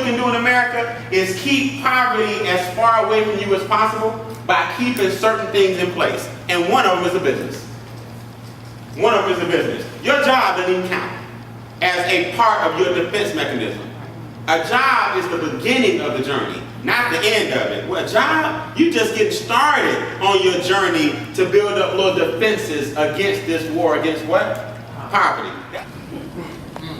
can do in America is keep poverty as far away from you as possible by keeping certain things in place. And one of them is a business. One of them is a business. Your job doesn't even count as a part of your defense mechanism. A job is the beginning of the journey, not the end of it. Well, a job, you just get started on your journey to build up little defenses against this war, against what? Poverty.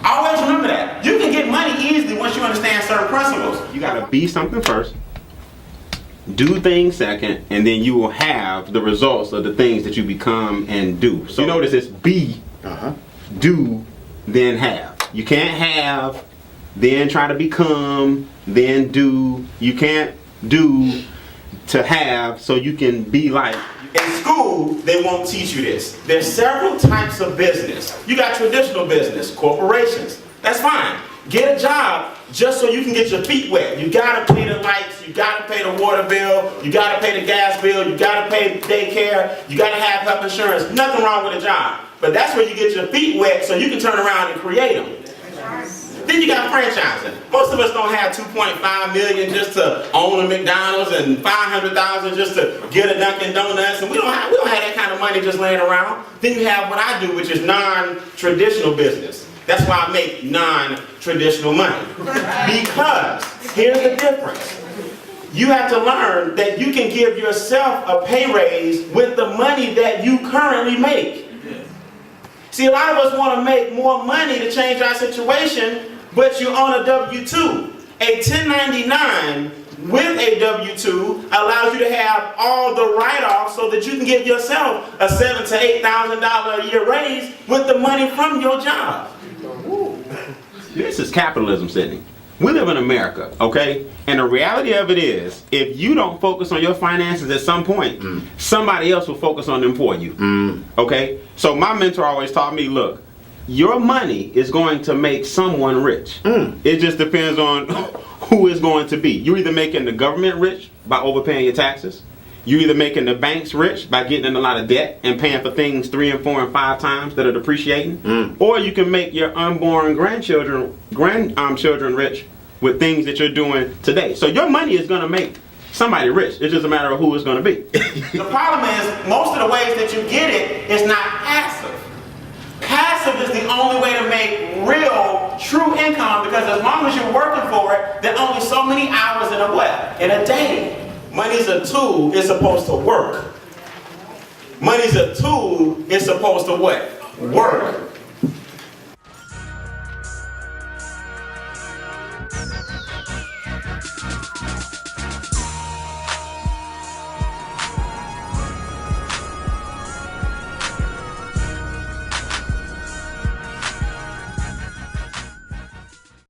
Always remember that. You can get money easily once you understand certain principles. You gotta be something first, do things second, and then you will have the results of the things that you become and do. So you notice it's be, do, then have. You can't have, then try to become, then do. You can't do to have so you can be like. In school, they won't teach you this. There's several types of business. You got traditional business, corporations. That's fine. Get a job just so you can get your feet wet. You gotta pay the lights, you gotta pay the water bill, you gotta pay the gas bill, you gotta pay daycare, you gotta have health insurance. Nothing wrong with a job. But that's where you get your feet wet so you can turn around and create them. Then you got franchising. Most of us don't have $2.5 million just to own a McDonald's and $500,000 just to get a Dunkin' Donuts, and we don't have that kind of money just laying around. Then you have what I do, which is non-traditional business. That's why I make non-traditional money. Because here's the difference. You have to learn that you can give yourself a pay raise with the money that you currently make. See, a lot of us want to make more money to change our situation, but you own a W-2. A 1099 with a W-2 allows you to have all the write-offs so that you can give yourself a $7,000 to $8,000 a year raise with the money from your job. This is capitalism, Sydney. We live in America, okay? And the reality of it is, if you don't focus on your finances at some point, somebody else will focus on them for you, okay? So my mentor always taught me, look, your money is going to make someone rich. It just depends on who it's going to be. You're either making the government rich by overpaying your taxes. You're either making the banks rich by getting in a lot of debt and paying for things 3 and 4 and 5 times that are depreciating. Or you can make your unborn grandchildren rich with things that you're doing today. So your money is going to make somebody rich. It's just a matter of who it's going to be. The problem is, most of the ways that you get it is not passive. Passive is the only way to make real, true income, because as long as you're working for it, there are only so many hours in a what? In a day. Money's a tool, it's supposed to work. Money's a tool, it's supposed to what? Work.